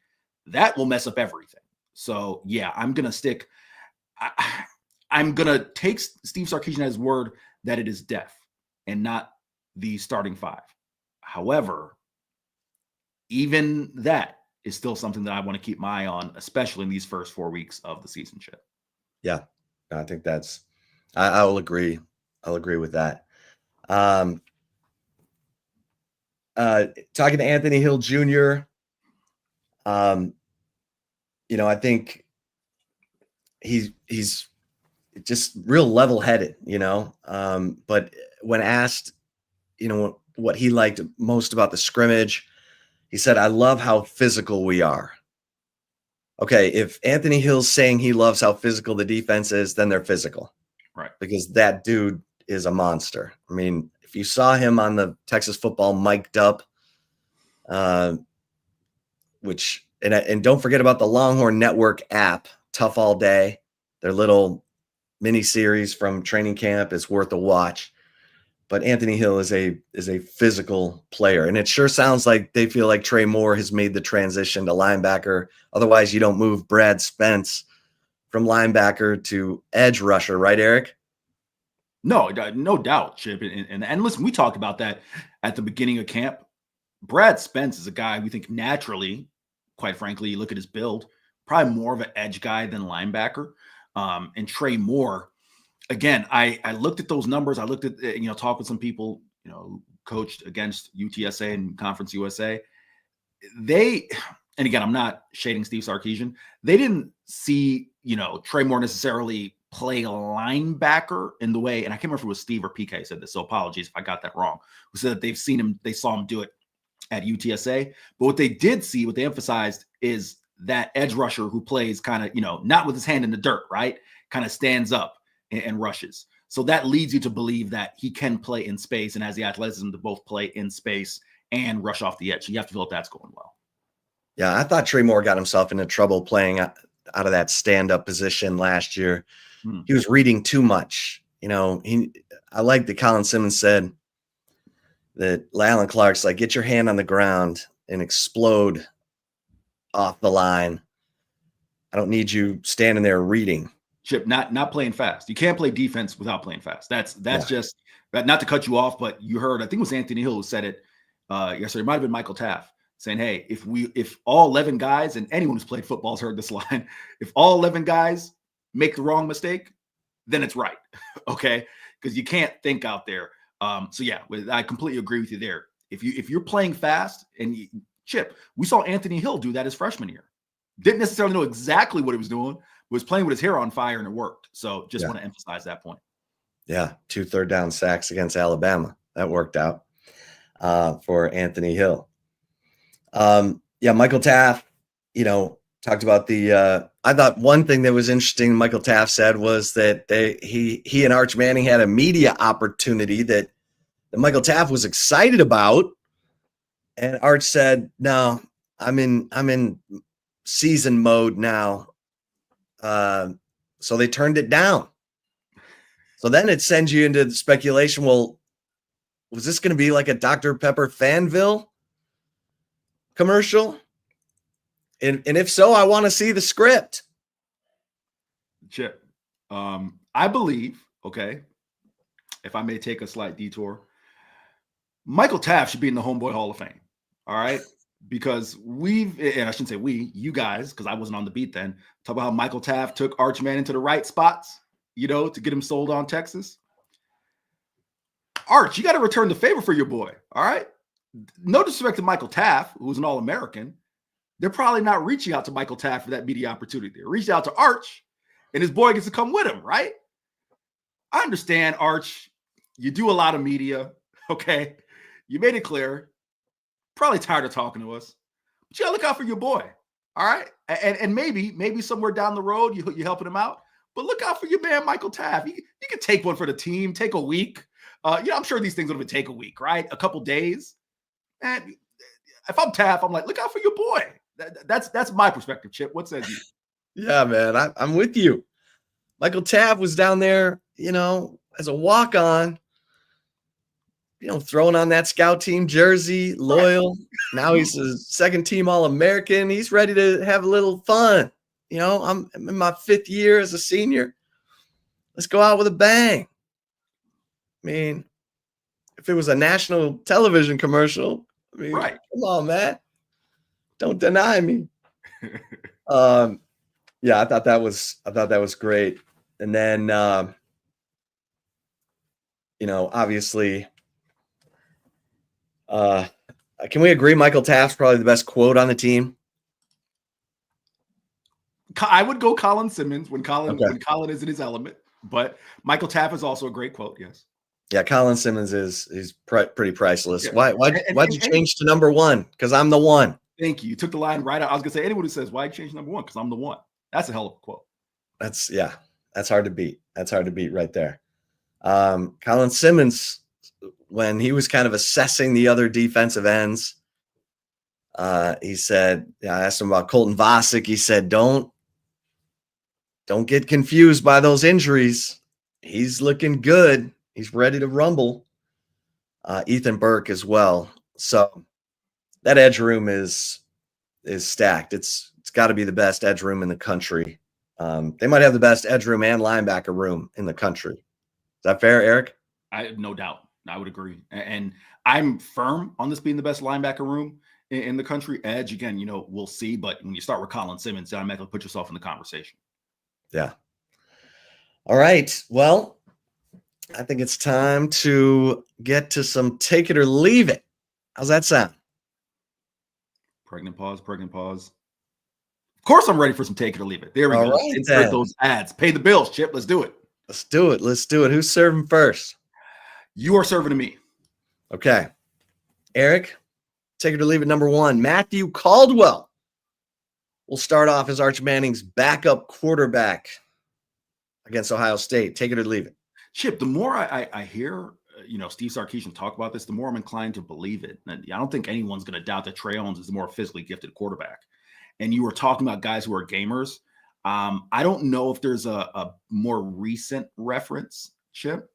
That will mess up everything. So, yeah, I'm going to take Steve Sarkisian at his word that it is depth and not the starting five. However, even that is still something that I want to keep my eye on, especially in these first 4 weeks of the season, Chip. Yeah, I think I will agree. I'll agree with that. Talking to Anthony Hill Jr., I think he's just real level-headed, but when asked, what he liked most about the scrimmage, he said, I love how physical we are. Okay, if Anthony Hill's saying he loves how physical the defense is, then they're physical. Right. Because that dude is a monster. I mean, if you saw him on the Texas football mic'd up, which don't forget about the Longhorn Network app, Tough All Day, their little mini series from training camp is worth a watch. But Anthony Hill is a physical player, and it sure sounds like they feel like Trey Moore has made the transition to linebacker. Otherwise, you don't move Brad Spence from linebacker to edge rusher, right, Eric? No doubt, Chip. And listen, we talked about that at the beginning of camp. Brad Spence is a guy we think naturally, quite frankly, you look at his build, probably more of an edge guy than linebacker. And Trey Moore, again, I looked at those numbers. I looked at, talked with some people, who coached against UTSA and Conference USA. And again, I'm not shading Steve Sarkisian. They didn't see, Trey Moore necessarily play a linebacker in the way, and I can't remember if it was Steve or PK said this, so apologies if I got that wrong, who said that they saw him do it at UTSA. But what they did see, what they emphasized is that edge rusher who plays kind of, not with his hand in the dirt, right? Kind of stands up and rushes. So that leads you to believe that he can play in space and has the athleticism to both play in space and rush off the edge. So you have to feel if that's going well. Yeah, I thought Trey Moore got himself into trouble playing out of that stand-up position last year. He was reading too much. I like that Colin Simmons said that Alan Clark's like, get your hand on the ground and explode off the line. I don't need you standing there reading. Chip, not playing fast. You can't play defense without playing fast. That's just not to cut you off, but you heard, I think it was Anthony Hill who said it yesterday. It might have been Michael Taft saying, hey, if all 11 guys, and anyone who's played football has heard this line, if all 11 guys make the wrong mistake, then it's right. Okay. Because you can't think out there. I completely agree with you there. If you're playing fast Chip, we saw Anthony Hill do that his freshman year. Didn't necessarily know exactly what he was doing, was playing with his hair on fire, and it worked. So just want to emphasize that point. Yeah. 2 third down sacks against Alabama. That worked out for Anthony Hill. Michael Taft, talked about I thought one thing that was interesting Michael Taft said was that he and Arch Manning had a media opportunity that Michael Taft was excited about. And Arch said, no, I'm in season mode now. So they turned it down. So then it sends you into the speculation. Well, was this going to be like a Dr. Pepper Fanville commercial? And if so, I want to see the script. Chip, I believe, okay, if I may take a slight detour, Michael Taft should be in the Homeboy Hall of Fame. All right. Because and I shouldn't say you guys, because I wasn't on the beat then, talk about how Michael Taft took Arch Manning to the right spots, to get him sold on Texas. Arch, you got to return the favor for your boy. All right. No disrespect to Michael Taft, who's an All-American. They're probably not reaching out to Michael Taft for that media opportunity. They're reaching out to Arch, and his boy gets to come with him, right? I understand, Arch. You do a lot of media, okay? You made it clear. Probably tired of talking to us. But you got to look out for your boy, all right? And maybe somewhere down the road, you're helping him out. But look out for your man, Michael Taft. You can take one for the team, take a week. I'm sure these things would take a week, right? A couple days. And if I'm Taft, I'm like, look out for your boy. That's my perspective, Chip. What says you? Yeah, man, I'm with you. Michael Taft was down there, as a walk-on, throwing on that scout team jersey, loyal. Now he's a second-team All-American. He's ready to have a little fun. I'm in my 5th year as a senior. Let's go out with a bang. I mean, if it was a national television commercial, right. Come on, man. Don't deny me. I thought that was great. And then, obviously, can we agree Michael Taft's probably the best quote on the team? I would go Colin Simmons when Colin is in his element, but Michael Taft is also a great quote. Yes. Yeah, Colin Simmons is pretty priceless. Yeah. Why'd you change to number 1? Because I'm the one. Thank you. You took the line right out. I was gonna say anyone who says why change number 1? Because I'm the one. That's a hell of a quote. That's hard to beat. That's hard to beat right there. Colin Simmons, when he was kind of assessing the other defensive ends, he said, I asked him about Colton Vasek. He said, don't get confused by those injuries. He's looking good. He's ready to rumble. Ethan Burke as well. So that edge room is stacked. It's got to be the best edge room in the country. They might have the best edge room and linebacker room in the country. Is that fair, Eric? I have no doubt. I would agree. And I'm firm on this being the best linebacker room in the country. Edge, again, we'll see. But when you start with Colin Simmons, you automatically put yourself in the conversation. Yeah. All right. Well, I think it's time to get to some take it or leave it. How's that sound? Pregnant pause. Of course I'm ready for some take it or leave it. There we go. Right, insert those ads. Pay the bills, Chip. Let's do it. Let's do it. Who's serving first? You are serving to me. Okay. Eric, take it or leave it. Number 1, Matthew Caldwell will start off as Arch Manning's backup quarterback against Ohio State. Take it or leave it. Chip, the more I hear, Steve Sarkisian talk about this, the more I'm inclined to believe it. And I don't think anyone's going to doubt that Trey Owens is the more physically gifted quarterback. And you were talking about guys who are gamers. I don't know if there's a more recent reference, Chip.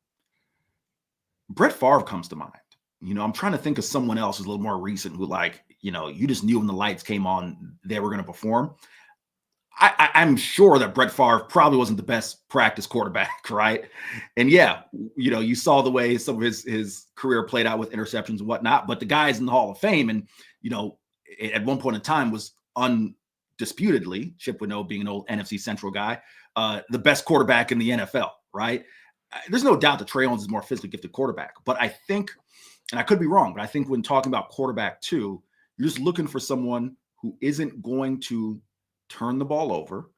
Brett Favre comes to mind. I'm trying to think of someone else who's a little more recent who, you just knew when the lights came on, they were going to perform. I'm sure that Brett Favre probably wasn't the best practice quarterback, right? And yeah, you saw the way some of his career played out with interceptions and whatnot, but the guy's in the Hall of Fame and, at one point in time was undisputedly, Chip would know being an old NFC Central guy, the best quarterback in the NFL, right? There's no doubt that Trey Owens is a more physically gifted quarterback, but I think, and I could be wrong, but I think when talking about quarterback too, you're just looking for someone who isn't going to turn the ball over.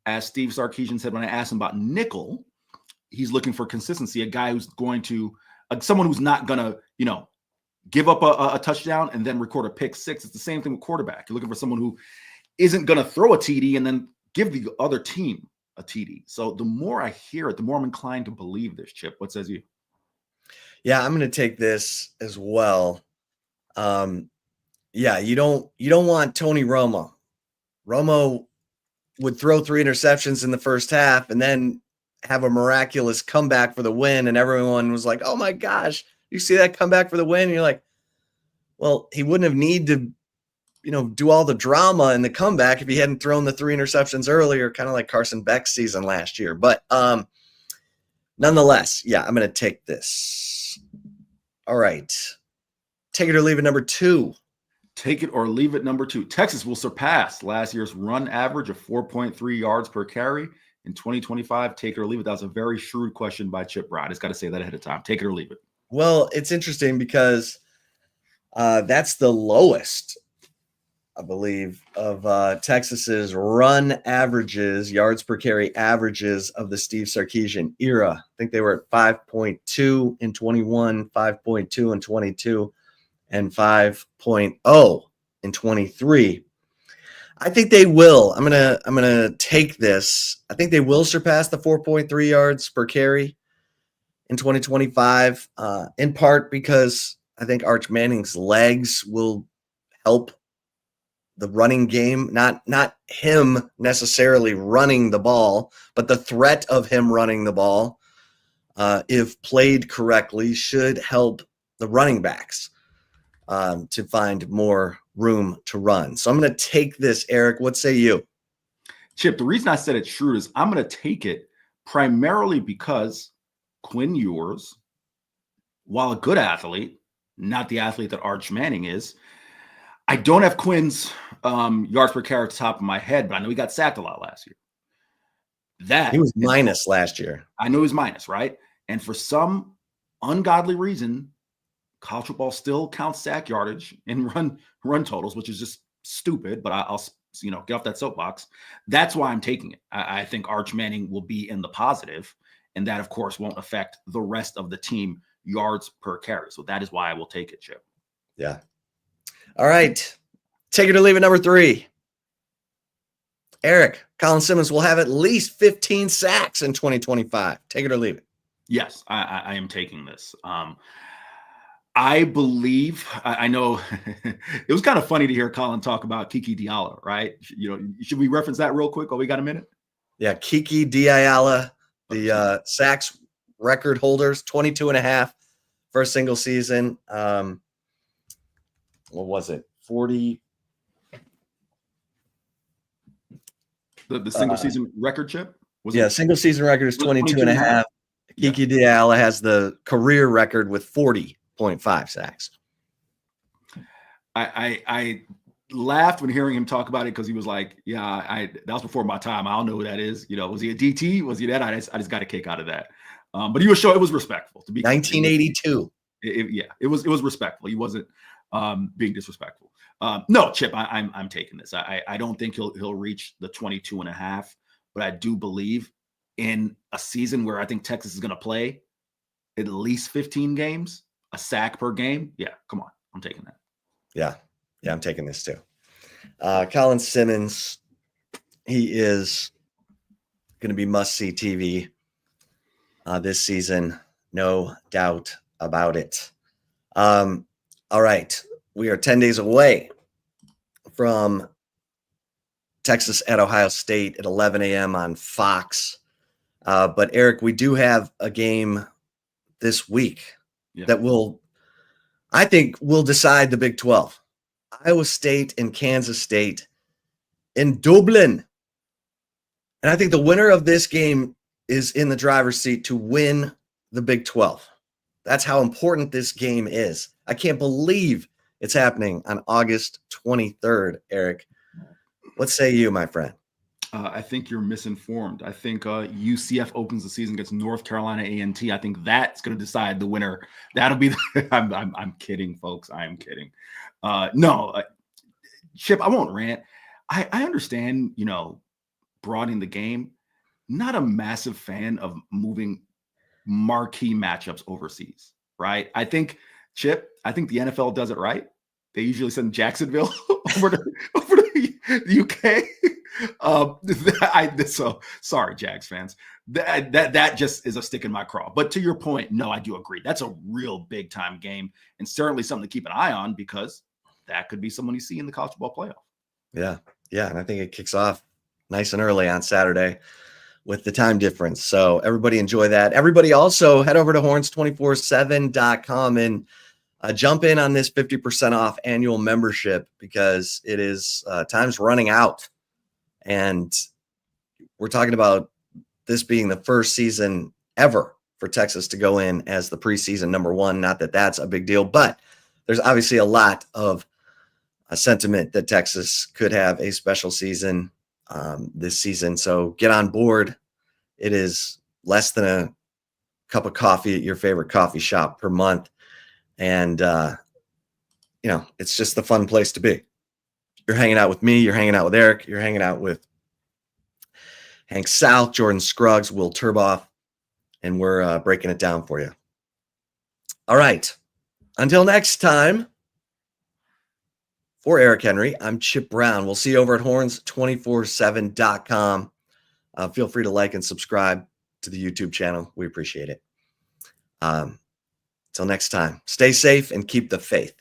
As Steve Sarkisian said when I asked him about nickel, he's looking for consistency, a guy who's going to, someone who's not going to, give up a touchdown and then record a pick six. It's the same thing with quarterback. You're looking for someone who isn't going to throw a TD and then give the other team a TD. So the more I hear it, the more I'm inclined to believe this, Chip. What says you? Yeah, I'm going to take this as well. Yeah, you don't want Tony Romo. Romo would throw 3 interceptions in the first half and then have a miraculous comeback for the win. And everyone was like, oh my gosh, you see that comeback for the win? And you're like, well, he wouldn't have need to, do all the drama in the comeback if he hadn't thrown the 3 interceptions earlier, kind of like Carson Beck's season last year. But nonetheless, yeah, I'm going to take this. All right. Take it or leave it, number 2. Take it or leave it, number 2. Texas will surpass last year's run average of 4.3 yards per carry in 2025. Take it or leave it. That was a very shrewd question by Chip Brown. I just got to say that ahead of time. Take it or leave it. Well, it's interesting because that's the lowest, I believe, of Texas's run averages, yards per carry averages of the Steve Sarkisian era. I think they were at 5.2 in 21, 5.2 in 22. And 5.0 in 23. I think they will. I'm gonna take this. I think they will surpass the 4.3 yards per carry in 2025. In part because I think Arch Manning's legs will help the running game. Not him necessarily running the ball, but the threat of him running the ball, if played correctly, should help the running backs. To find more room to run. So I'm going to take this, Eric. What say you? Chip, the reason I said it's shrewd is I'm going to take it primarily because Quinn Ewers, while a good athlete, not the athlete that Arch Manning is, I don't have Quinn's yards per carry at the top of my head, but I know he got sacked a lot last year. He was minus last year. I know he was minus, right? And for some ungodly reason, college football still counts sack yardage and run totals, which is just stupid, but I'll get off that soapbox. That's why I'm taking it. I think Arch Manning will be in the positive, and that, of course, won't affect the rest of the team yards per carry. So that is why I will take it, Chip. Yeah. All right. Take it or leave it, number 3. Eric, Colin Simmons will have at least 15 sacks in 2025. Take it or leave it. Yes, I am taking this. I believe, I know it was kind of funny to hear Colin talk about Kiki Diallo, right? Should we reference that real quick? Oh, we got a minute? Yeah, Kiki Diallo, the sacks record holders, 22.5 for a single season. What was it? 40. The single season record, Chip? Single season record is 22.5. Kiki Diala has the career record with 40.5 sacks. I laughed when hearing him talk about it because he was like, yeah, that was before my time. I don't know who that is. Was he a DT? Was he that? I just got a kick out of that. But he was it was respectful to be 1982. It was respectful. He wasn't being disrespectful. No, Chip, I'm taking this. I don't think he'll reach the 22.5, but I do believe in a season where I think Texas is going to play at least 15 games, a sack per game. Yeah, come on. I'm taking that. Yeah, I'm taking this too. Colin Simmons, he is going to be must-see TV this season, no doubt about it. All right, we are 10 days away from Texas at Ohio State at 11 a.m. on Fox. But Eric, we do have a game this week that I think will decide the Big 12. Iowa State and Kansas State in Dublin. And I think the winner of this game is in the driver's seat to win the Big 12. That's how important this game is. I can't believe it's happening on August 23rd, Eric. What say you, my friend? I think you're misinformed. I think UCF opens the season against North Carolina A&T. I think that's going to decide the winner. That'll be I'm kidding, folks. I am kidding. No, Chip, I won't rant. I understand, broadening the game. Not a massive fan of moving marquee matchups overseas, right? I think, Chip, the NFL does it right. They usually send Jacksonville over to the UK. So sorry, Jags fans. That just is a stick in my craw. But to your point, no, I do agree. That's a real big time game, and certainly something to keep an eye on because that could be someone you see in the college football playoff. Yeah, and I think it kicks off nice and early on Saturday with the time difference. So everybody enjoy that. Everybody also head over to horns247.com and jump in on this 50% off annual membership because it is time's running out. And we're talking about this being the first season ever for Texas to go in as the preseason number one. Not that that's a big deal, but there's obviously a lot of sentiment that Texas could have a special season this season. So get on board. It is less than a cup of coffee at your favorite coffee shop per month. And, it's just the fun place to be. You're hanging out with me. You're hanging out with Eric. You're hanging out with Hank South, Jordan Scruggs, Will Turboff, and we're breaking it down for you. All right. Until next time, for Eric Henry, I'm Chip Brown. We'll see you over at horns247.com. Feel free to like and subscribe to the YouTube channel. We appreciate it. Till next time, stay safe and keep the faith.